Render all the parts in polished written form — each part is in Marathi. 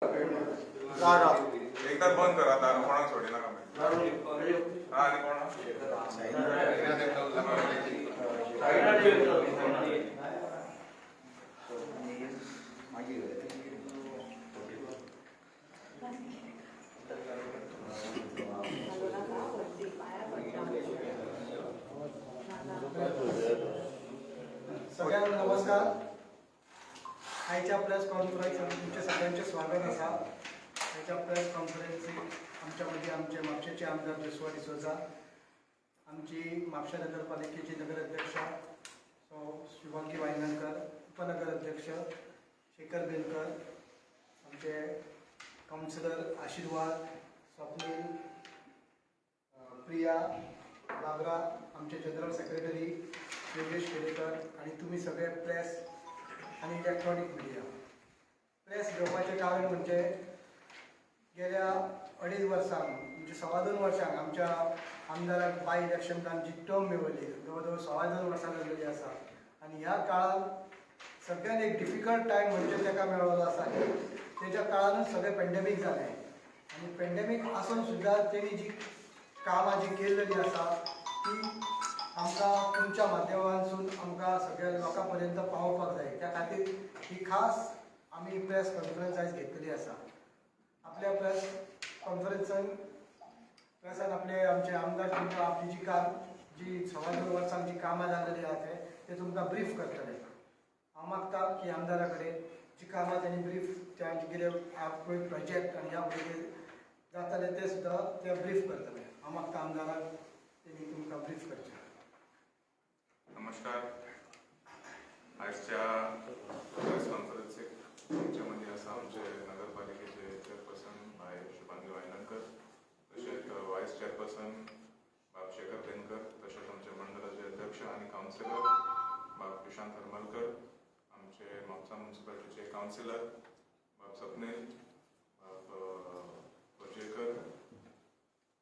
एकदा बंद करा दारू कोणाक सोडी नाका हा आणि कोण सगळ्यांना नमस्कार. आयच्या प्रेस कॉन्फरन्सात तुमचे सगळ्यांचे स्वागत आसा. आयच्या प्रेस कॉन्फरन्सीक आमच्या मदीं आमचे म्हापशेचे आमदार जोसुआ डिसोजा, आमची म्हापशा नगरपालिकेची नगराध्यक्ष शुभांगी वांयगणकर, उपनगर अध्यक्ष शेखर बेनकर, आमचे काउन्सिलर आशीर्वाद, स्वप्नील, प्रिया बाबरा, आमचे जनरल सेक्रेटरी योगेश केलेकर आणि तुम्ही सगळे प्रेस आणि इलेक्ट्रॉनिक मिडिया. प्रेस घेवपाचें कारण म्हणजे गेल्या 2.5 वर्सां म्हणजे 2.25 वर्सांक आमच्या आमदाराक बाय इलेक्शनांत जी टर्म मेळ्ळी, जवळ 2.25 वर्सां जाल्लेली आसा. आणि ह्या काळांत सगळ्यात एक डिफिकल्ट टायम म्हणजे ताका मेळ्ळो आसा की तेच्या काळानूच सगळें पेंडेमीक जालें. आणि पेंडेमीक आसून सुद्दां तेणी जी कामां जी केल्लेली आसा ती आमकां तुमच्या माध्यमांतसून आमकां सगळ्या लोकां पर्यंत पावोवपाक जाय. त्या खातीर ही खास आमी प्रेस कॉन्फरन्स आयज घेतलेली आसा. आपल्या प्रेस प्रेसान आमचे आमदार तुमकां आपली जी 2.25 वर्सांक जी कामां जाल्लेली आसा ते तुमकां ब्रीफ करतले. हांव मागता की आमदारा कडेन जी कामां तेणी ब्रीफ तेंचे कितें पळय प्रोजेक्ट आनी ह्या फुडें जाताले ते सुद्दां ते ब्रीफ करतले. हांव मागता आमदाराक तेणी तुमकां ब्रीफ करचें. नमस्कार. आजच्या प्रेस कॉन्फरन्सीक आमचे मदीं आसा आमचे नगरपालिकेचे चेअरपर्सन भाई शुभांगी वांयगणकर, तशेंच वायस चेअरपर्सन बाब शेखर बेनकर, तशेंच आमचे मंडळाचे अध्यक्ष आनी काउन्सिलर बाब प्रशांत हरमलकर, आमचे म्हापसा म्युनिसिपालिटीचे काउन्सिलर बाब स्वप्नील, बाब पर्जेकर,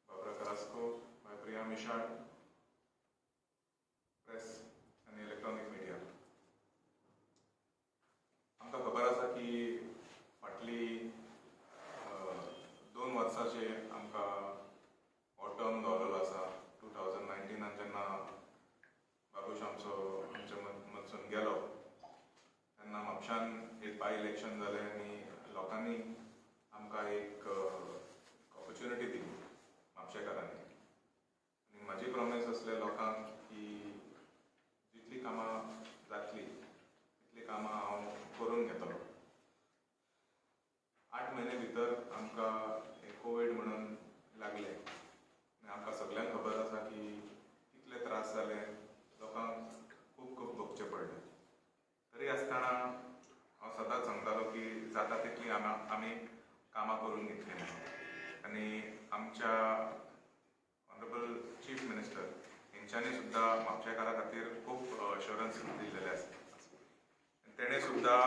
बाबरा Carrasco, bye Priya Mishal, press आणि इलेक्ट्रॉनिक मिडिया. आमकां खबर आसा की फाटली 2 वर्सांचे आमकां हो टर्म गावलेलो आसा. 2019 जेन्ना बाबूश आमचे मदसून गेलो तेन्ना म्हापशान एक बाय इलेक्शन जालें आनी लोकांनी आमकां एक ऑपॉर्च्युनिटी दिली म्हापशेकारांनी. आनी म्हाजी प्रॉमीस आसले लोकांक की जितली कामां जातली तितली कामां हांव करून घेतलो. 8 म्हयने भितर आमकां कोवीड म्हणून लागले आनी आमकां सगळ्यांक खबर आसा की कितले त्रास जाले, लोकांक खूब भोगचें पडलें. तरी आसतना हांव सदांच सांगतालो की जाता तितली आमी कामां करून घेतली म्हणून. आनी आमच्या ऑनरेबल चीफ मिनिस्टर हेंच्यांनी सुद्दां म्हापशेकारा खातीर खूब अश्युरन्स दिल्लेले आसा. तेणें सुद्दां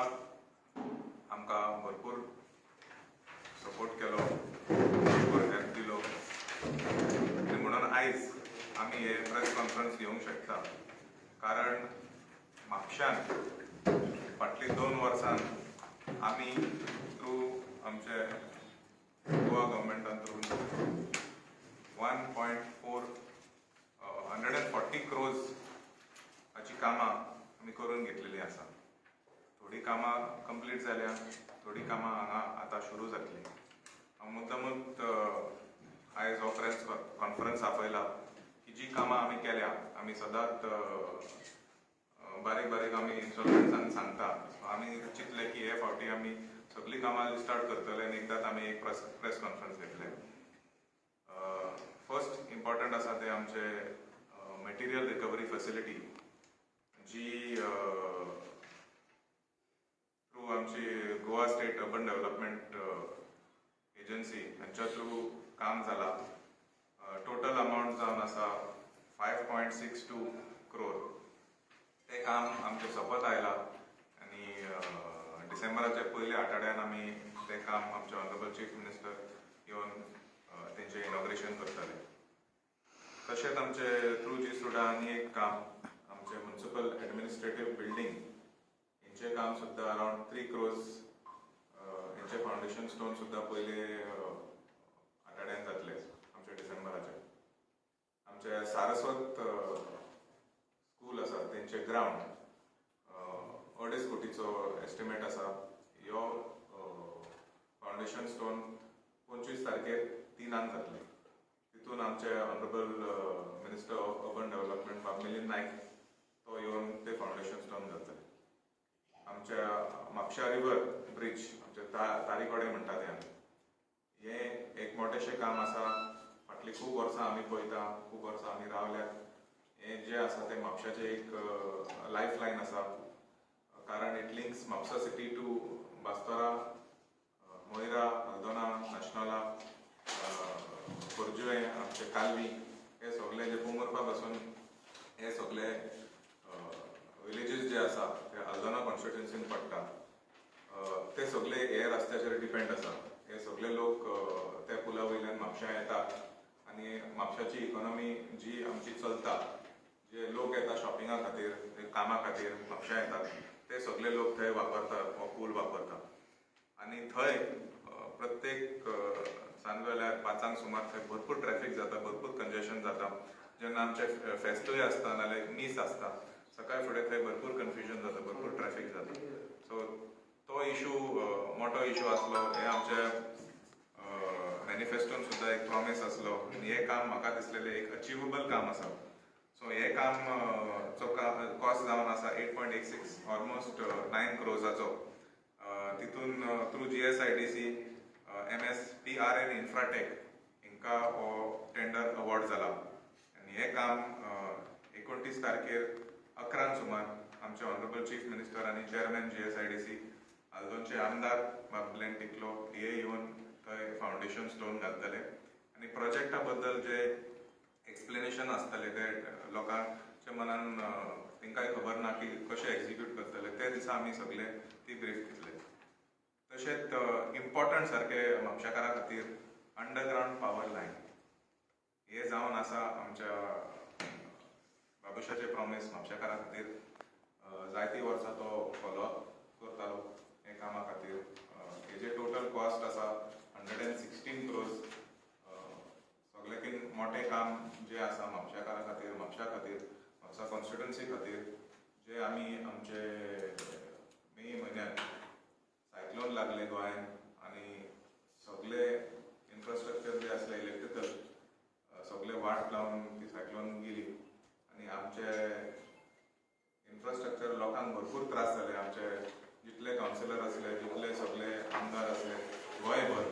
आमकां भरपूर सपोर्ट केलो, भरपूर हेल्प दिलो. आनी म्हणून आयज आमी हे प्रेस कॉन्फरन्स घेवंक शकता कारण म्हापशान फाटली 2 वर्सां आमी थ्रू आमचे गोवा गव्हर्मेंटान थ्रू 140 crores हाची कामां आमी करून घेतलेली आसा. थोडी कामां कंप्लीट जाल्या, थोडी कामां हांगा आतां सुरू जातली. हांव मुद्दमूच आयज हो प्रेस कॉन्फरन्स आपयला की जी कामां आमी केल्या आमी सदांच बारीक बारीक आमी इन्स्टॉलमेंट्सान सांगता. आमी चिंतले की हे फावटी आमी सगळीं कामां स्टार्ट करतले आनी एकदांच आमी एक प्रेस कॉन्फरन्स घेतले. फर्स्ट इम्पॉर्टंट आसा ते आमचे मटेरियल रिकवरी फॅसिलिटी जी थ्रू आमची Goa state urban development agency हांच्या थ्रू काम जालां. टोटल अमावंट जावन आसा 5.62 crore. ते काम आमचें सोंपत आयलां आनी डिसेंबराच्या पयल्या आठवड्यान आमी तें काम आमचे ऑनरेबल चीफ मिनिस्टर येवन तेंचें इनॉग्रेशन करतले. तशेंच आमचे थ्रू जी सुद्दां आनी एक काम आमचे म्युनिसिपल एडमिनिस्ट्रेटीव बिल्डींग हेंचें काम सुद्दां अरावंड 3 crores तांचे फावंडेशन स्टोन सुद्दां पयले आठवड्यान जातले आमचे डिसेंबराचे. आमचे सारस्वत स्कूल आसा तेंचे ग्रावंड 2.5 कोटीचो एस्टिमेट आसा. ह्यो फावंडेशन स्टोन 25 तारखेर 3 जातले. तितून आमचे honourable minister of urban development बाब मिलिंद नायक तो येवन ते फावंडेशन स्टोन घालतले. आमच्या म्हापशा रिवर ब्रिज आमचे तारीकोडे म्हणटा ते आमी, हें एक मोठेशें काम आसा. फाटलीं खूब वर्सां आमी पळयता, खूब वर्सां आमी रावल्यात. हें जें आसा तें म्हापशाचें एक लायफ लायन आसा, कारण it links Mapusa city to Bastora, Moira, Haldona, Nachinola, Corjuem, आमचे कालवी, हे सगळे जे पोमुर्फा पासून हे सगळे विलेजीस जे आसा ते हल्दोना कॉन्स्टिट्युएन्सीन पडटा, ते सगळे हे रस्त्याचेर डिपेंड आसा. हे सगळे लोक त्या पुला वयल्यान म्हापशा येतात आनी म्हापशाची इकॉनॉमी जी आमची चलता, जे लोक येता शॉपिंगा खातीर, कामा खातीर म्हापशा येतात, ते सगळे लोक थंय वापरतात, हो पूल वापरतात. आनी थंय प्रत्येक सांजवेळ्यार 5 सुमार थंय भरपूर ट्रॅफिक जाता, भरपूर कंजेशन जाता. जेन्ना आमचे फेस्तूय आसता नाल्यार मीस आसता, सकाळी फुडें थंय भरपूर कन्फ्युजन जाता, भरपूर ट्रॅफिक जाता. सो तो इशू मोठो इशू आसलो. हे आमचे मॅनिफेस्टोन सुद्दां एक प्रॉमीस आसलो आनी हें काम म्हाका दिसलेलें एक अचिवेबल काम आसा. सो हें काम चो कॉस्ट जावन आसा 8.86, ऑलमोस्ट 9 क्रोजाचो. तितून थ्रू GSIDC, MSPRN इन्फ्राटेक हांकां हो टेंडर अवॉर्ड जाला. आनी हें काम 29 तारखेर 11 सुमार आमचे ऑनरेबल चीफ मिनिस्टर आनी चेअरमॅन GSIDC हाल्दोनचे आमदार बाब मिलिंद टिकलो हे येवन थंय फावंडेशन स्टोन घालतले. आनी प्रोजेक्टा बद्दल जे एक्सप्लेनेशन आसतले ते लोकांच्या मनान तांकांय खबर ना की कशें एक्झिक्यूट करतले, ते दिसा आमी सगळे ती ब्रीफ घेतले. तशेंच इम्पॉर्टंट सारके म्हापशाकारा खातीर अंडरग्रावंड पावर लायन हे जावन आसा आमच्या बाबुशाचे प्रॉमीस म्हापशाकारा खातीर. जायतीं वर्सां तो फॉलो करतालो हे कामा खातीर. हेजे टोटल कॉस्ट आसा 116 क्रोज. सगळ्याकीन मोठें काम जें आसा म्हापशाकारा खातीर, म्हापशा खातीर, म्हापसा कॉन्स्टिट्युएन्सी खातीर, जे आमी आमचे मे म्हयन्यात सायक्लोन लागले गोंयान आनी सगळे इन्फ्रास्ट्रक्चर जे आसले इलेक्ट्रिकल सगळे वाट लावन ती सायक्लोन गेली आनी आमचे इन्फ्रास्ट्रक्चर लोकांक भरपूर त्रास जाले. आमचे जितले कावन्सिलर आसले, जितले सगळे आमदार आसले गोंयभर,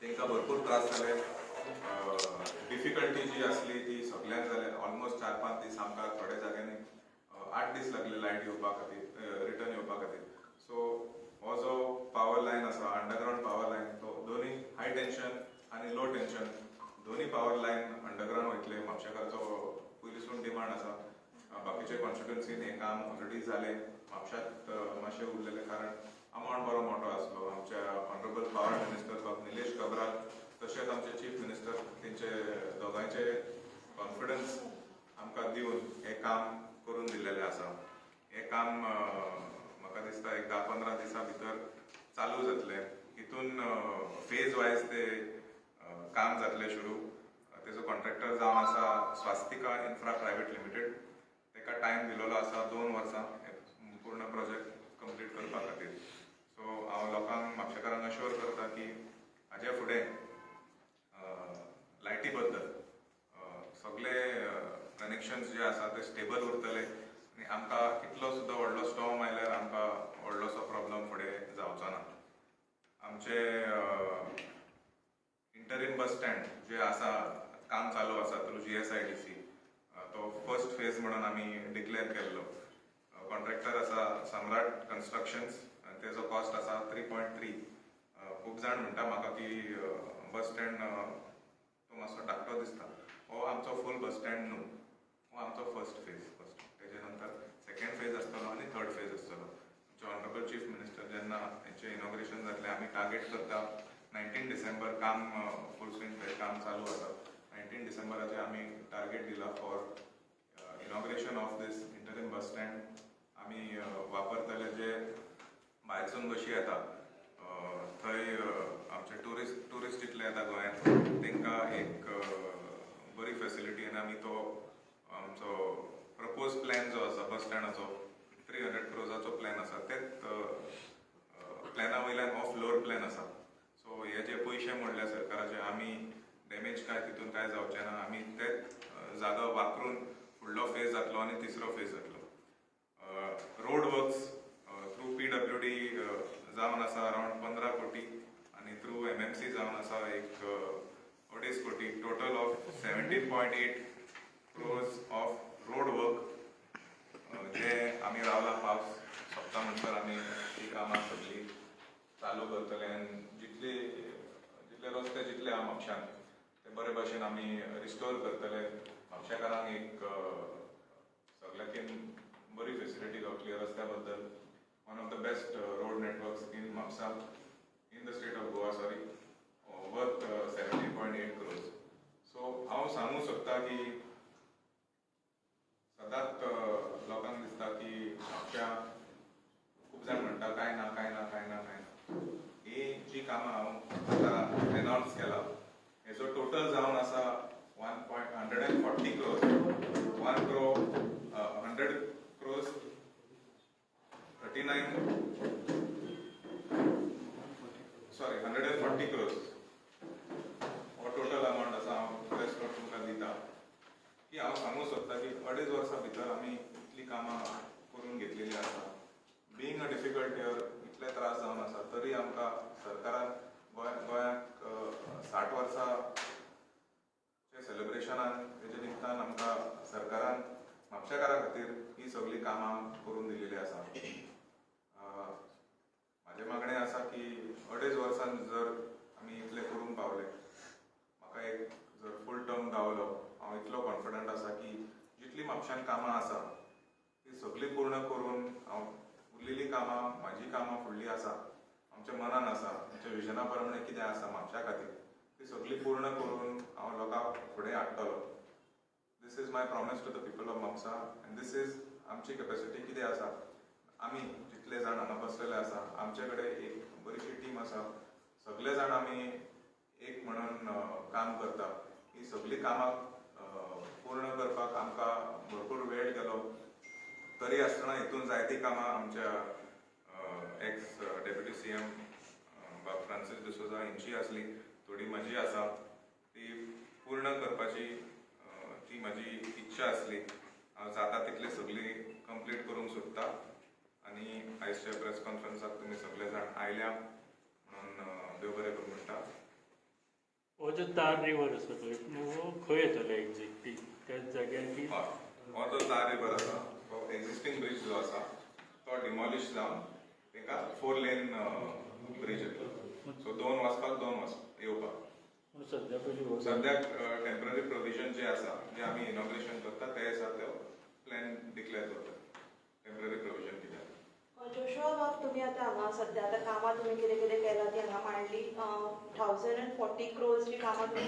तांकां भरपूर त्रास जाले. डिफिकल्टी जी आसली ती सगळ्यांक जाले. ऑलमोस्ट 4-5 दीस आमकां थोड्या जाग्यांनी 8 दीस लागले लायट येवपा खातीर, रिटर्न येवपा खातीर. सो हो जो पावर लायन आसा, अंडरग्रावंड पावर लायन, तो दोनी हाय टेन्शन आनी लो टेन्शन दोनी पावर लायन अंडरग्रावंड वयतले. म्हापशेकाराचो पयलींसून डिमांड आसा. बाकीचे कॉन्स्टिट्युएन्सीन हें काम ऑलरेडी जालें. म्हापशांत मातशें उरलेलें कारण अमावंट बरो मोठो आसलो. आमच्या ऑनरेबल पावर मिनिस्टर बाब निलेश काब्राल तशेंच आमचे चीफ मिनिस्टर तेंचे दोगांयचे कॉन्फिडन्स आमकां दिवन हें काम करून दिल्लेलें आसा. हें काम म्हाका दिसता एक 10-15 दिसां भितर चालू जातलें. हितून फेज वायज ते काम जातलें सुरू. तेजो कॉन्ट्रॅक्टर जावन आसा स्वास्तिका इन्फ्रा प्रायवेट लिमिटेड. ताका टायम दिलेलो आसा 2 वर्सां पूर्ण प्रोजेक्ट कंप्लीट करपा खातीर. सो हांव लोकांक म्हापशेकारांक अश्योर करता की हाजे फुडें लायटी बद्दल सगळे कनेक्शन्स जे आसा ते स्टेबल उरतले आनी आमकां कितलो सुद्दां व्हडलो स्टॉर्म आयल्यार आमकां व्हडलोसो प्रॉब्लम फुडें जावचो ना. आमचे इंटरीम बस स्टँड जे आसा, काम चालू आसा थ्रू GSIDC, तो फर्स्ट फेज म्हणून आमी डिक्लेअर केल्लो. कॉन्ट्रॅक्टर आसा सम्राट कन्स्ट्रक्शन्स आनी तेजो कॉस्ट आसा 3.3. खूब जाण म्हणटा म्हाका की बस स्टँड तो मातसो धाकटो दिसता. हो आमचो फूल बस स्टँड न्हू, हो आमचो फर्स्ट फेज. तेजे नंतर सेकेंड फेज आसतलो आनी थर्ड फेज आसतलो. आमचे ऑनरेबल चीफ मिनिस्टर जेन्ना हेचें इनॉग्रेशन जातलें, आमी टार्गेट करता 19 डिसेंबर काम फूल स्विंग काम चालू आसा. 19 डिसेंबराचें आमी टार्गेट दिला for inauguration of this interim bus stand. आमी वापरतले जे भायरसून बशी येता थंय आमचे टुरिस्ट जितले येता गोंयांत तांकां एक बरी फॅसिलिटी आनी आमी तो आमचो प्रपोज प्लॅन जो आसा बस स्टँडाचो 300 crores प्लॅन आसा तेच प्लॅना वयल्यान हो फ्लोर प्लॅन आसा. सो हे जे पयशे म्हणले सरकाराचे आमी डॅमेज काय तितून काय जावचें ना. आमी तेच जागो वापरून फुडलो फेज जातलो आनी तिसरो फेज जातलो. रोड वर्क्स थ्रू PWD जावन आसा अरावंड 15 कोटी आनी थ्रू MMC जावन आसा एक 2.5 कोटी. Total of 17.8 crores of road work जे आमी रावला पावस सोंपता म्हणसर आमी ती कामां सगळीं चालू करतले आनी जितले रस्ते जितले आहा म्हापशांत ते बरे भशेन आमी रिस्टोर करतले. म्हापशेकारांक एक सगळ्याकीन बरी फेसिलिटी गावतली रस्त्या बद्दल. One of the best road networks in Mapusa in the state of Goa sorry worth 17.8 crores. So हांव सांगूंक सोदता की सदांच लोकांक दिसता की म्हापशा खूब जाण म्हणटा काय ना काय ना काय ना काय ना. ही जी कामां हांव आतां एनावन्स केला हेजो टोटल जावन आसा 140 crores 1 crore 100 crores 140 crores हो टोटल अमावंट आसा. हांव प्रेस नोट तुमकां दिता की हांव सांगूंक सोदता की 2.5 वर्सां भितर आमी इतली कामां करून घेतलेली आसा. बिंग अ डिफिकल्ट इयर इतले त्रास जावन आसा तरी आमकां सरकारान गोंयांत 60 वर्सांचे सेलिब्रेशनान तेजे निमतान आमकां सरकारान म्हापशेकारां खातीर ही सगळीं कामां करून दिलेली आसा. म्हाजें मागणें आसा की 2.5 वर्सान जर आमी इतले करून पावले म्हाका एक जर फूल टर्म गावलो हांव इतलो कॉन्फिडंट आसा की जितली म्हापशांत कामां आसा ती सगळीं पूर्ण करून हांव उरलेलीं कामां म्हाजी कामां फुडलीं आसा आमच्या मनान आसा आमच्या विजना प्रमाणे कितें आसा म्हापशा खातीर ती सगळीं पूर्ण करून हांव लोकांक फुडें हाडटलो. This is my promise to the people of Mapusa and this is आमची कॅपेसिटी कितें आसा. आमी जितले जाण हांगा बसलेले आसा आमचे कडेन एक बरीशी टीम आसा. सगळे जाण आमी एक म्हणून काम करता. ही सगळीं कामां पूर्ण करपाक आमकां भरपूर वेळ गेलो तरी आसतना हितून जायतीं कामां आमच्या ex deputy CM Francis D'Souza हेंची आसली. थोडी म्हजी आसा ती पूर्ण करपाची ती म्हजी इच्छा आसली. हांव जाता तितली सगळीं कंप्लीट करूंक सोदता आनी आयजच्या प्रेस कॉन्फरन्साक तुमी सगळे जाण आयल्या म्हणून देव बरें करूं म्हणटा. हो जो तार रिवर आसा पळय हो खंय येतलो एक्झॅक्टली त्याच जाग्यार की हो जो तार रिवर आसा तो एक्झिस्टींग ब्रिज जो आसा तो डिमॉलिश जावन ताका 4 लेन ब्रिज येतलो. सो 2 वचपाक 2 येवपाक. पूण सद्या पयलीं सद्याक टेम्पररी प्रोविजन जे आसा जे आमी इनॉग्रेशन करता ते आसा तो प्लॅन डिक्लेअर करता. टेम्पररी प्रोविजन कितें जोशुआ बाब तुम्ही आता हांगा सध्या आता कामां तुम्ही कितें कितें केलां ती हांगा मांडली. 1040 crores ची कामां तुम्ही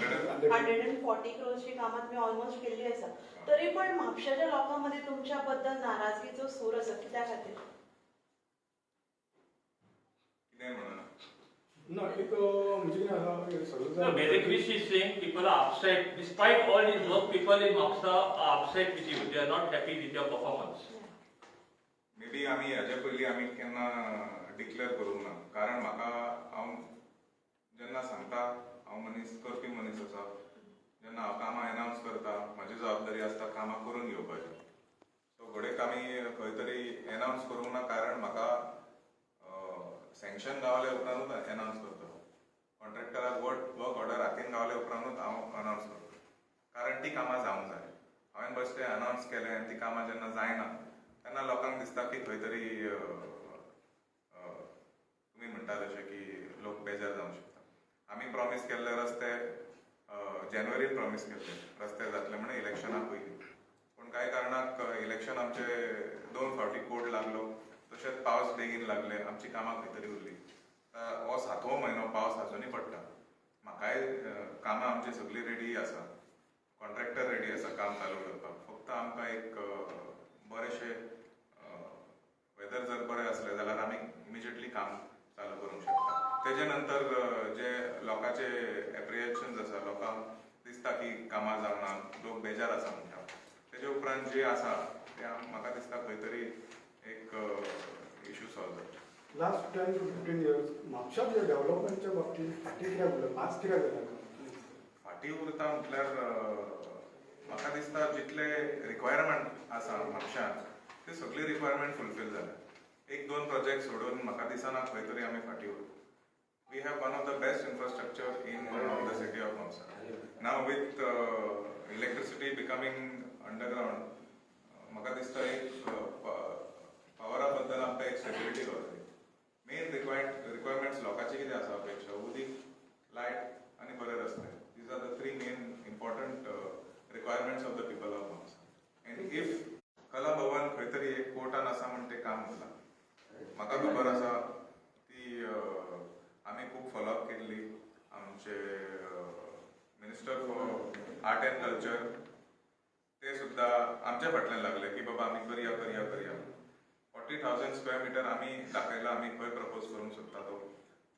140 crores ची कामां तुम्ही ऑलमोस्ट केल्ली आसा. तरी पण म्हापशाच्या लोकांमध्ये तुमच्या बद्दल नाराजगीचो सूर आसा कित्या खातीर? कितें म्हणून No, एक म्हणजे कितें आसा सगळें No, basically she's saying people are upset. Despite all these work, people in Moxa are upset with you. They are not happy with your performance. May be आमी हेजे पयलीं आमी केन्ना डिक्लेअर करूंक ना. कारण म्हाका हांव जेन्ना सांगता हांव मनीस करपी मनीस आसा. जेन्ना हांव कामां एनावन्स करता म्हाजी जबाबदारी आसता कामां करून घेवपाची. सो घडये आमी खंय तरी एनावन्स करूंक ना कारण म्हाका सँक्शन गावले उपरांतूच एनावन्स करता. कॉन्ट्रॅक्टराक वर्क ऑर्डर हातीन गावले उपरांतूच हांव अनावन्स करता. कारण ती कामां जावंक जाय. हांवें बेश्टें अनावन्स केलें आनी ती कामां जेन्ना जायना तेन्ना लोकांक दिसता की खंय तरी तुमी म्हणटा तशें की लोक बेजार जावंक शकता. आमी प्रॉमीस केल्ले रस्ते जानेवारीन प्रॉमीस केल्ले रस्ते जातले म्हणून इलेक्शना पयलीं. पूण कांय कारणाक इलेक्शन आमचे 2 फावटी कोड लागलो. तशेंच पावस बेगीन लागले आमची कामां खंय तरी उरली. हो 7वो म्हयनो पावस आजुनूय पडटा. म्हाकाय कामां आमची सगळीं रेडी आसा. कॉन्ट्रॅक्टर रेडी आसा काम चालू करपाक. फक्त आमकां एक बरेशें वेदर जर बरें आसलें जाल्यार आमी इमिजिएटली काम चालू करूंक शकता. तेजे नंतर जे लोकांचे एप्रिहेन्शन आसा, लोकांक दिसता की कामां जावना, लोक बेजार आसा म्हणटा. तेजे उपरांत जे आसा ते म्हाका दिसता खंय तरी एक इशू सॉल्व जाता. लास्ट 10 to 15 years म्हापशां डेव्हलपमेंटच्या बाबतींत फाटीं कित्याक उरलें, मार्क्स कित्याक जालें? फाटीं उरता म्हटल्यार म्हाका दिसता जितले रिक्वायरमेंट आसा म्हापशांत ते सगळे रिक्वायरमेंट फुलफील जाल्या. एक दोन प्रोजेक्ट सोडून म्हाका दिसना खंय तरी आमी फाटीं उरता. We have one of the best infrastructure in the city of Mamsa. Now with electricity becoming underground, म्हाका दिसता एक पावरा बद्दल आमकां एक स्टेबिलिटी गावतली. मेन रिक्वायरमेंट्स लोकांची कितें आसा अपेक्षा? उदीक, लायट आनी बरे रस्ते. These are the three main important requirements of the people of Mamsa. And if कला भवन खंय तरी एक कोर्टान आसा म्हण तें काम उरलां. म्हाका खबर आसा ती आमी खूब फॉलोअप केल्ली. आमचे minister for art end culture ते सुद्दां आमच्या फाटल्यान लागले की बाबा आमी करया. 40,000 स्क्वेअर मिटर आमी दाखयला आमी खंय प्रपोज करूंक सोदता तो.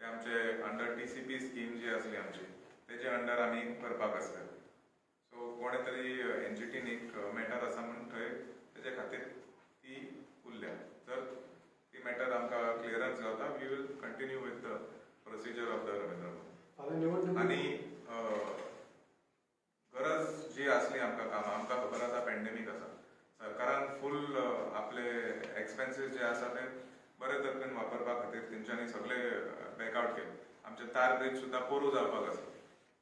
ते आमचे अंडर TCP स्कीम जी आसली आमची तेजे अंडर आमी करपाक आसले. सो कोणे तरी NGTन एक मॅटर आसा म्हण थंय तेजे खातीर ती उरल्या. जर ती मॅटर आमकां क्लियरन्स गावता, we will continue with the procedure of the Ravindra Bhavan. फाल्यां निवडणूक आनी गरज जी आसली आमकां कामां, आमकां खबर आसा पॅन्डेमीक आसा. सरकारान फूल आपले एक्सपेन्सीस जे आसा ते बरे तरेन वापरपा खातीर तेंच्यांनी सगळे बॅकआउट केले. आमचे तार ब्रिज सुद्दां पोरू जावपाक आसले,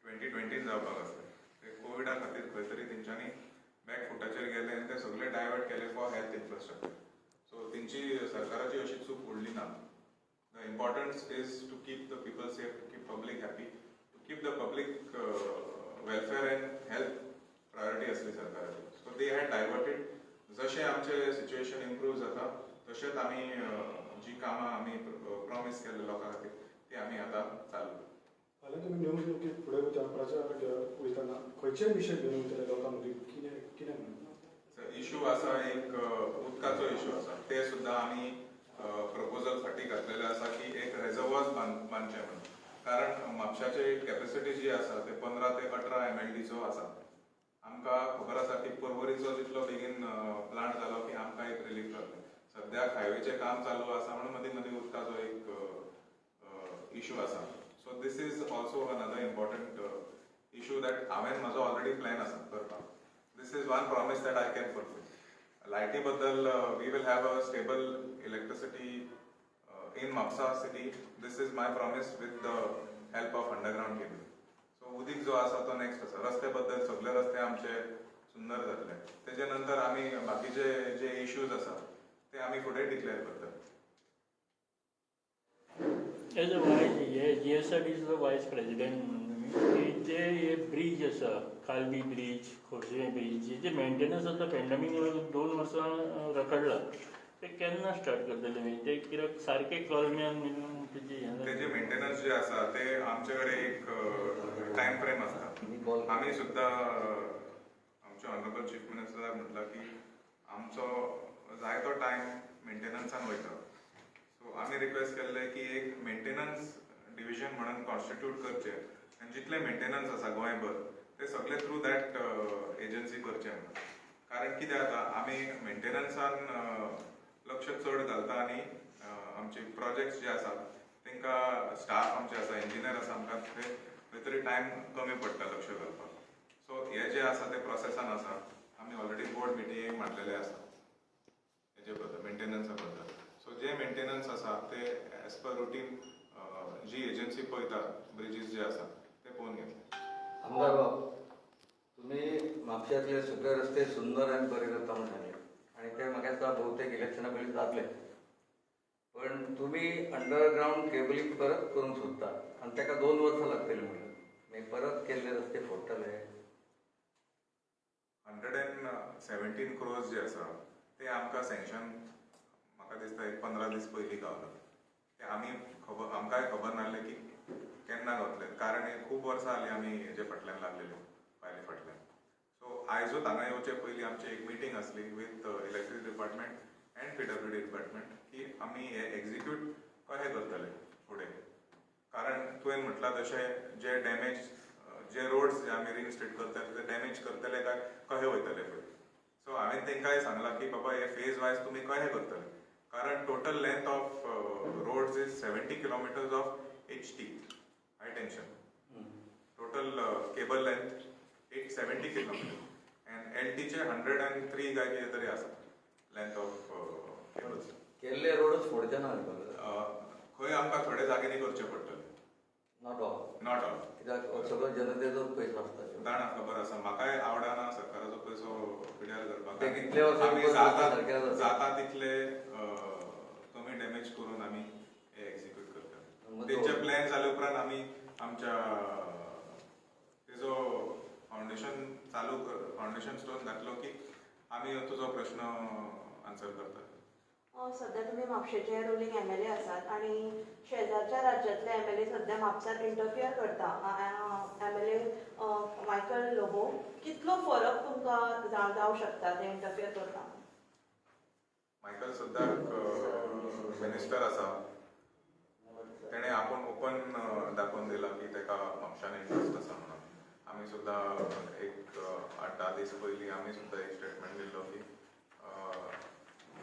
2020 जावपाक आसले. ते कोविडा खातीर खंय तरी तेंच्यांनी बॅकफुटाचेर गेले आनी ते सगळे डायवर्ट केले फॉर हेल्थ इन्फ्रास्ट्रक्चर. सो तेंची सरकाराची अशी चूक उरली ना. The importance is to keep the people safe, to keep public happy, to keep the public welfare and health priority असली सरकाराची. So they had diverted. जशें आमचे सिच्युएशन इम्प्रूव जाता तशेंच आमी जी कामां आमी प्रॉमिस केले लोकां खातीर ती आमी आतां चालू. फाल्यां तुमी निवडणुकीक फुडें वयता, प्रचार वयताना खंयचे विशय घेवन वयतले लोकां मदीं, कितें म्हणून? इशू आसा एक उदकाचो इशू आसा. ते सुद्दां आमी प्रपोजल फाटीं घातलेले आसा की एक रेजर्वर्स बांदचे म्हणून. कारण म्हापशाची कॅपेसिटी जी आसा ते 15 ते 18 MLDचो आसा. आमकां खबर आसा की पर्वरीचो जितलो बेगीन प्लांट जालो की आमकां एक रिलीफ जातलें. सद्याक हायवेचें काम चालू आसा म्हणून मदीं मदीं उदकाचो एक इशू आसा. So this is also another important issue that हांवें म्हजो ऑलरेडी प्लॅन आसा करपाक. This is one promise that I can fulfil. लायटी बद्दल we will have a stable electricity in Mamsa city. This is my promise with the help of underground cable. So उदीक जो आसा तो नेक्स्ट आसा. रस्ते बद्दल सगळे रस्ते आमचे सुंदर जातले. तेजे नंतर आमी बाकीचे जे इश्यूज आसा ते आमी फुडें डिक्लेअर करतात. एज अ वायस GSRTचो वायस प्रेसिडेंट जे ब्रिज आसा, खालदी ब्रिज, खोर्जे ब्रिज, जे मेंटेनन्स आसा पॅन्डेमीक 2 वर्सां रखडला. ते केन्ना स्टार्ट करतले? ते कित्याक सारके कलम्यान तेजे मेंटेनन्स जे आसा ते आमचे कडेन एक टायम फ्रेम आसता. आमी सुद्दां आमचे ऑनरेबल चीफ मिनिस्टराक म्हटलां की आमचो जाय तो टायम मेंटेनन्सान वयता. सो आमी रिक्वेस्ट केल्ले की एक मेंटेनन्स डिविजन म्हणून कॉन्स्टिट्यूट करचे आनी जितले मेंटेनन्स आसा गोंयभर ते सगळे थ्रू दॅट एजन्सी करचे म्हणून. कारण कितें जाता आमी मेंटेनन्सान लक्ष चड घालता आनी आमचे प्रोजेक्ट्स जे आसा तांकां स्टाफ आमचे आसा, इंजिनियर आसा, आमकां खंय तरी टायम कमी पडटा लक्ष घालपाक. सो हे जे आसा ते प्रोसेसान आसा. आमी ऑलरेडी बोर्ड मिटींग मारलेले आसा हेजे बद्दल, मेंटेनन्सा बद्दल. सो जे मेंटेनन्स आसा ते एज पर रुटीन जी एजन्सी पळयता ब्रिजीस जे आसा ते पळोवन घेतले. आमदार बाब, तुम्ही म्हापशातले सगळे रस्ते सुंदर आनी बरे करता म्हणून सांगले आणि ते म्हाका दिसता बहुतेक इलेक्शना पयलीं जातले. पण तुम्ही अंडरग्राउंड केबलिंग परत करूंक सोदता आनी ताका 2 वर्सां लागतली म्हणून मागीर परत केल्ले रस्ते फोडटले. 117 crores जे आसा ते आमकां सँक्शन म्हाका दिसता एक 15 दीस पयलीं गावला. ते आमकांय खबर नासलें की केन्ना गावतले. कारण हे खूब वर्सां जालीं आमी हेजे फाटल्यान लागलेले फायली फाटल्यान. सो आयजूच हांगा येवचे पयलीं आमची एक मिटींग आसली with electricity department end PWD department की आमी हे एक्झिक्यूट कशें करतले. फुडें. कारण तुवें म्हटलां तशें जे डॅमेज जे रोड्स जे आमी रिइन्स्टेट करतले ते डॅमेज करतले काय कशे वयतले फुडें. सो हांवें तेंकांय सांगलां की बाबा हे फेज वायज तुमी कशें करतले. कारण total length of roads is 70 kilometres of HT, high tension. Total cable length 70 kilometre and LTचे 103 काय कितें तरी आसा लेंथ ऑफ केबल्स. केल्ले रोडच फोडचे ना खंय आमकां थोडे जाग्यांनी करचे पडटले. Not all. Not all. कित्याक सगळो जनतेचो पयसो आसता. जाणा खबर आसा म्हाकाय आवडना सरकाराचो पयसो पिड्यार करपाक. ते कितले वर्सां आमी सारकें जाता तितले कमी डॅमेज करून आमी हे एक्झिक्यूट करता. तेंचे प्लॅन जाले उपरांत आमी आमच्या तेजो फावंडेशन स्टोन घातलो की आमी तुजो प्रश्न आन्सर करता. सध्या तुम्ही म्हापशेचे रुलींग MLA आसात आणि शेजारच्या राज्यातले MLA सध्या म्हापसात इंटरफियर करता. MLA मायकल लोबो, कितलो फरक तुमकां जावं शकता ते इंटरफियर करता? मायकल सुद्दां मिनिस्टर आसा. तेणें आपूण ओपन दाखोवन दिला की तेका म्हापशान इंट्रस्ट आसा म्हणून. आमी सुद्दां एक 8-10 दीस पयलीं आमी सुद्दां एक स्टेटमेंट दिल्लो की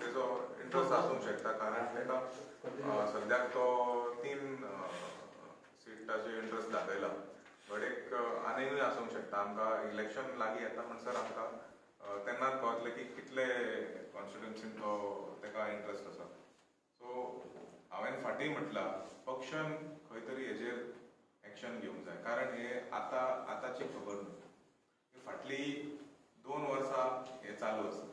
तेजो इंट्रस्ट आसूंक शकता. कारण तेका सद्याक तो 3 सिटाचे इंट्रस्ट दाखयला. बट एक आनीकूय आसूंक शकता. आमकां इलेक्शन लागीं येता म्हणसर आमकां तेन्नाच कळटलें की कितले कॉन्स्टिट्युन्सीन तो तेका इंट्रस्ट आसा. सो हांवें फाटीं म्हटलां पक्षान खंय तरी हेजेर एक्शन घेवंक जाय. कारण हे आतांची खबर न्हू. फाटलीं 2 वर्सां हे चालू आसा.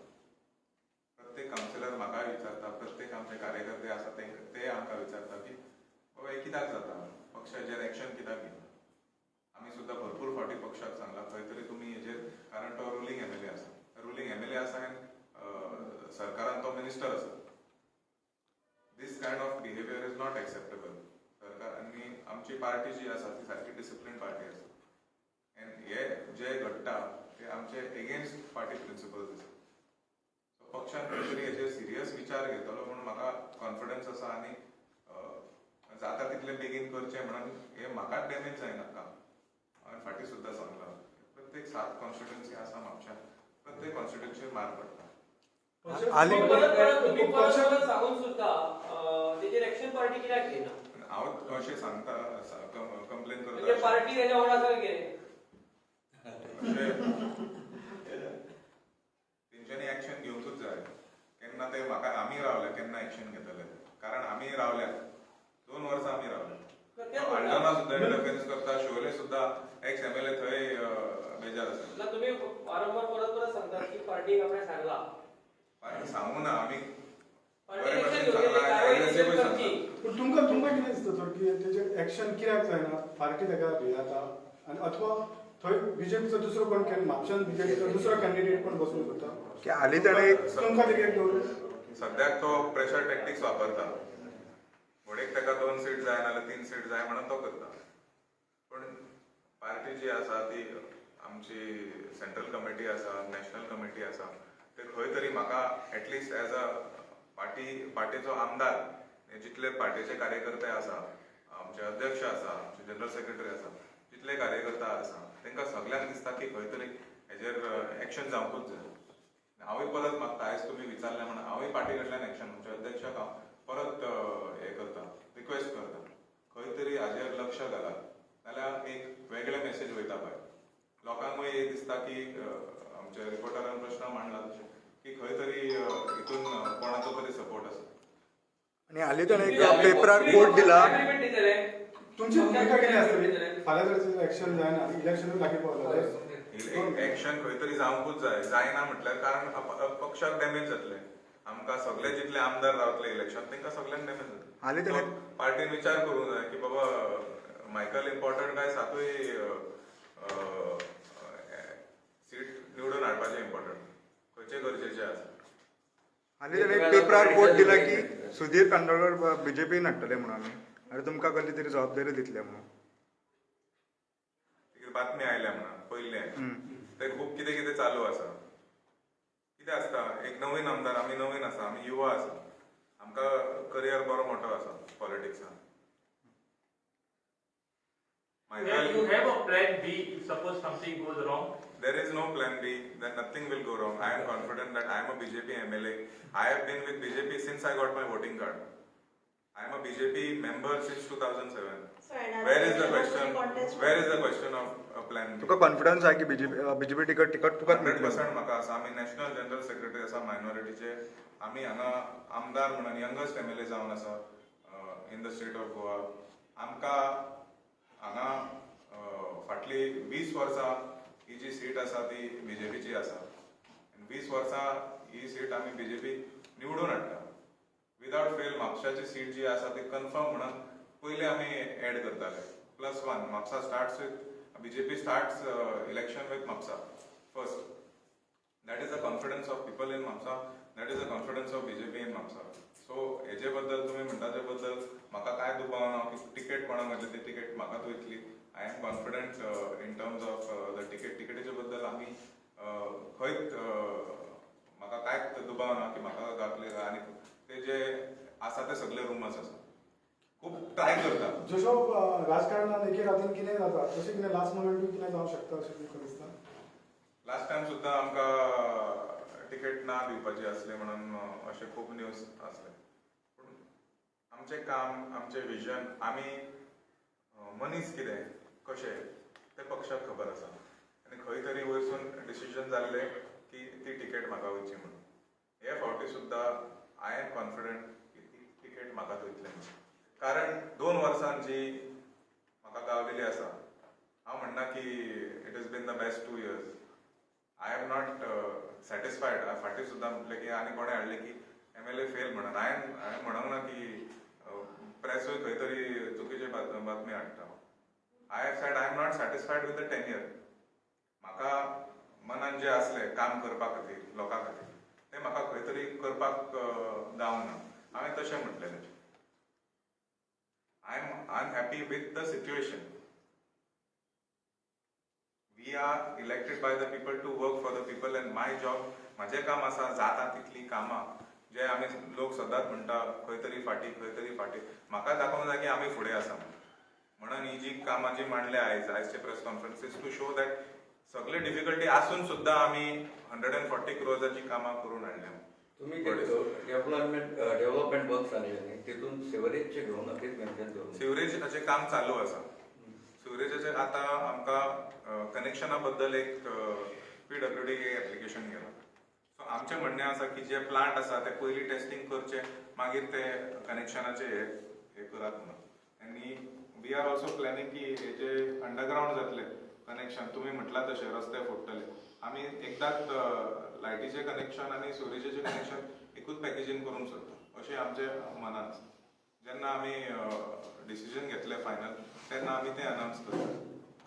प्रत्येक कावन्सिलर म्हाका विचारता, प्रत्येक आमचे कार्यकर्ते आसा ते आमकां विचारता की बाबा हे कित्याक जाता, पक्ष हेजेर एक्शन कित्याक घेना. आमी सुद्दां भरपूर फावटी पक्षाक सांगला खंय तरी तुमी हेजेर, कारण तो रुलींग MLA आसा. रुलींग MLA आसा आनी सरकारान तो मिनिस्टर आसा. This kind of behaviour is not acceptable. सरकारांनी आमची पार्टी जी आसा ती सारकी डिसिप्लीन पार्टी आसा. एंड हे जे घडटा ते आमचे एगेन्स्ट पार्टी प्रिंसिपल्स आसा. पक्षान खंय तरी हेजेर सिरियस विचार घेतलो म्हणून म्हाका कॉन्फिडन्स आसा. आनी जाता तितले बेगीन करचें म्हणून हे म्हाकाच डॅमेज जायनाका. हांवें फाटीं सुद्दां सांगलां प्रत्येक 7 कॉन्स्टिट्युन्सी आसा म्हापशान, प्रत्येक कॉन्स्टिट्युन्सीर मार पडटा. परत सांगून सुद्धा तेजेर एक्शन पार्टी कित्याक घेयना? हांव अशें सांगता, कंप्लेन म्हणजे करता पार्टी तेच्या वांगडा आसा कितें? तेंच्यांनी एक्शन घेवंकूच जाय. केन्ना ते म्हाका आमी रावले केन्ना एक्शन घेतले. कारण आमी रावल्यात 2 वर्सां आमी रावल्यात. आल्डोना सुद्दां इंटरफेरन्स करता. शोले सुद्दां एक्स MLA थंय बेजार आसा. तुम्ही वारंवार परत सांगतात की पार्टी आपणे सांगला. सांगू ना आमी पार्टी एक्शन घेवची, कारवाई करची. पण तुमकां कितें दिसता सर की तेजेर एक्शन कित्याक जायना? पार्टी तेका भियाता आनी अथवा थंय BJPचो दुसरो कोण म्हापशान BJPचो दुसरो कॅन्डिडेट पण बसून करता की हालीं ताणें तुमकां तिकेट दवरली? सद्याक तो प्रेशर टॅक्टिक्स वापरता. घोडेक ताका 2 सीट जाय नाल्यार 3 सीट जाय म्हणून तो करता. पण पार्टी जी आसा ती आमची सेंट्रल कमिटी आसा, नॅशनल कमिटी आसा, ते खंय तरी म्हाका एटलिस्ट एज अ पार्टीचो आमदार, जितले पार्टीचे कार्यकर्ते आसा, आमचे अध्यक्ष आसा, आमचे जनरल सेक्रेटरी आसा, जितले कार्यकर्ता आसा तांकां सगळ्यांक दिसता की खंय तरी हेजेर एक्शन जावंकूच जाय. हांवूय परत मागता, आयज तुमी विचारलें म्हणून हांवूय पार्टी कडल्यान एक्शन, आमच्या अध्यक्षाक हांव परत हे करता, रिक्वेस्ट करता, खंय तरी हाजेर लक्ष घालात. नाल्यार एक वेगळे मेसेज वयता पळय. लोकांकूय हे दिसता की आमच्या रिपोर्टरान प्रश्न मांडला तशें की खंय तरी हितून कोणाचो तरी सपोर्ट आसा. आणि हालीं ताणें एक पेपरार कोट दिला. तुमची भूमिका कितें आसतली? फाल्यां जर एक्शन जायना, इलेक्शनूय लागीं पावलें, एक्शन खंय तरी जावंकूच जाय. जायना म्हटल्यार कारण पक्षाक डॅमेज जातले. आमकां सगळे जितले आमदार रावतले इलेक्शन तांकां सगळ्यांक डॅमेज हालीं जातले. ताणें पार्टीन विचार करूंक जाय की बाबा मायकल इम्पॉर्टंट काय 7य सीट निवडून हाडपाचें इम्पॉर्टंट, खंयचे गरजेचे आसा. हालीं ताणें एक पेपरार कोट दिला की सुधीर कांदोळकर BJPन हाडटले म्हणून आनी तुमकां कसली तरी जबाबदारी दितले म्हणून. बातमी आयल्या म्हणून पयले ते खूब कितें कितें चालू आसा. कितें आसता, एक नवीन आमदार, आमी नवीन आसा, आमी युवा आसा, आमकां करियर बरो मोठो आसा पॉलिटिक्सान. You have a plan B if suppose something goes wrong. There is no plan B, then nothing will go wrong. I am confident that I am a BJP MLA. I have been with BJP since I got my voting card. I am a BJP member since 2007. So another Where is the election question? contest. Where is the question of a plan B? Tuka confidence आहे की बीजेपी तिकट तुकाच मेळटलें 100% म्हाका आसा. आमी नॅशनल जनरल सेक्रेटरी आसा मायनॉरिटीचे. आमी हांगा आमदार म्हणून यंगस्ट एमएलए जावन आसा in the state of Goa. आमकां हांगा फाटली 20 वर्सां ही जी सीट आसा ती बीजेपीची आसा. 20 वर्सां ही सीट आमी बीजेपी निवडून हाडटा. विदाउट फेल म्हापशाची सीट जी आसा ती कन्फर्म म्हणून पयलीं आमी एड करताले. +1 Mapusa starts with BJP starts election with Mapsa first. That is the confidence of people in Mapsa. That is the confidence of BJP in Mapsa. So हेजे बद्दल तुम्ही म्हणटा ते बद्दल म्हाका काय दुबाव ना की टिकेट कोणाक घातली ती टिकेट म्हाकाच वयतली. I am confident in terms of the टिकेटीचे बद्दल आमी खंयच म्हाका कांयच दुबाव ना की म्हाका घातले आनी ते जे आसा ते सगळे रुमर्स आसा. खूप ट्राय करता. जसो राजकारणात एके रातीन कितें जाता तशें कितें लास्ट मोमेंट कितें जावं शकता अशें तुमकां दिसता? लास्ट टाइम सुद्धा आमकां टिकेट ना दिवपाची असले म्हणून असे खूप न्यूज असले. पूण आमचें काम आमचें विजन आमी मनीस कितें कशें ते पक्षाक खबर आसा आनी खंय तरी वयरसून डिसिजन जाल्ले की ती टिकेट म्हाका वयची म्हणून. हे फावटी सुद्धा आय एम कॉन्फिडंट की ती टिकेट म्हाकाच वयतली. कारण 2 वर्सांची म्हाका गावलेली आसा. हांव म्हणना की it is been the best 2 years. I am not satisfied. फाटीं सुद्दां म्हटलें की आनी कोणें हाडलें की MLA फेल म्हणून. हांवें म्हणूंक ना की प्रेसूय खंय तरी चुकीचे बातमी हाडटा. I have said I am not satisfied with the tenure. म्हाका मनान जें असलें काम करपा खातीर लोकां खातीर तें म्हाका खंय तरी करपाक गावंक ना. हांवें तशें म्हटलेलें. I am unhappy with the situation. We are elected by the people to work for the people and my job, माझे काम आसा जाता तितली कामां जे आमी लोक सदांच म्हणटा खंय तरी फाटी म्हाका दाखोवंक जाय की आमी फुडें आसा म्हणून ही जी कामां जी मांडल्या आयजचे प्रेस कॉन्फरन्सीस टू शो दॅट सगळे डिफिकल्टी आसून सुद्दां आमी 140 crores कामां करून हाडल्या. तुम्ही डेव्हलपमेंट वर्क सांगले तिथून सेवरेजचे घेऊन नक्कीच मेन्शन करून. सिवरेजाचें काम चालू आसा. सिवरेजाचें आतां आमकां कनेक्शना बद्दल एक PWD एप्लिकेशन गेलां. सो आमचें म्हणणें आसा की जे प्लांट आसा ते पयलीं टेस्टिंग करचे मागीर ते कनेक्शनाचे हे करात म्हणून. आनी वी आर ऑल्सो प्लॅनिंग की हेजे अंडरग्रावंड जातले कनेक्शन. तुमी म्हटलां तशें रस्ते फोडटले. आमी एकदांच लायटीचें कनेक्शन आनी सिवरेजाचें कनेक्शन एकूच पॅकेजीन करूंक सोदता अशें आमचें मनान आसा. जेन्ना आमी डिसिजन घेतलें फायनल तेन्ना आमी तें अनावन्स करता.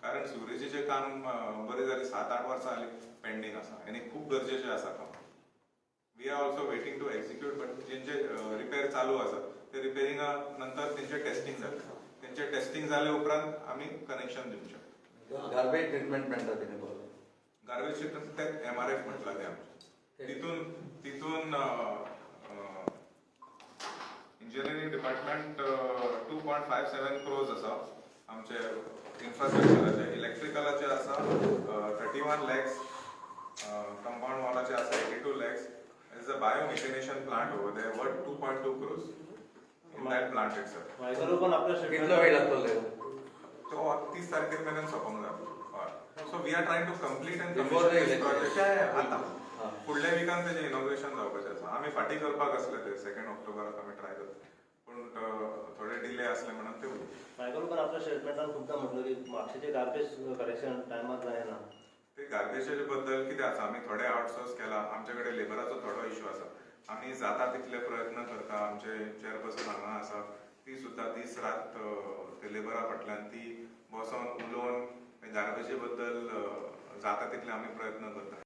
कारण सिवरेजीचें काम बरें जालें 7-8 वर्सां जालीं पेंडींग आसा आनी खूब गरजेचें आसा काम. We are also waiting to execute but जेंचे रिपेर चालू आसा ते रिपेरिंगा नंतर तेंचें टेस्टिंग जालें. तेंचें टेस्टिंग जाले उपरांत आमी कनेक्शन दिवंक शकता. गार्बेज ट्रिटमेंट म्हणटा तिने बोल. गार्बेज ट्रिटमेंट ते MRF म्हटलां ते आमचें. तितून इंजिनियरिंग डिपार्टमेंट 2.57 crores आसा आमचे इन्फ्रास्ट्रक्चराचे. इलेक्ट्रिकलाचे आसा 31 lakhs. कंपाउंड वॉलाचे आसा 82 lakhs. There is a biomethanation plant over there worth 2.2 crores in that plant itself. कितलो वेळ लागतो? तो 30 तारखेपर्यंत सोंपोंक जाय. So we are trying to complete and Before the election. Project आतां फुडल्या विकान तेजें इनॉग्रेशन जावपाचें आसा. आमी फाटीं करपाक आसले ते 2 ऑक्टोबराक आमी ट्राय करता पूण थोडे डिले आसले म्हणून ते मायकल आपल्या स्टेटमेंटान तुमकां म्हटलं की म्हापशेचे गार्बेज कलेक्शन टायमार जायना. ते गार्बेजाचे बद्दल कितें आसा आमी थोडे आउटसोर्स केला. आमचे कडेन लेबराचो थोडो इशू आसा. आमी जाता तितले प्रयत्न करता. आमचे चेअरपर्सन हांगा आसा ती सुद्दां दीस रात ते लेबरा फाटल्यान ती बसोन उलोवन गार्बेजी बद्दल जाता तितले आमी प्रयत्न करता.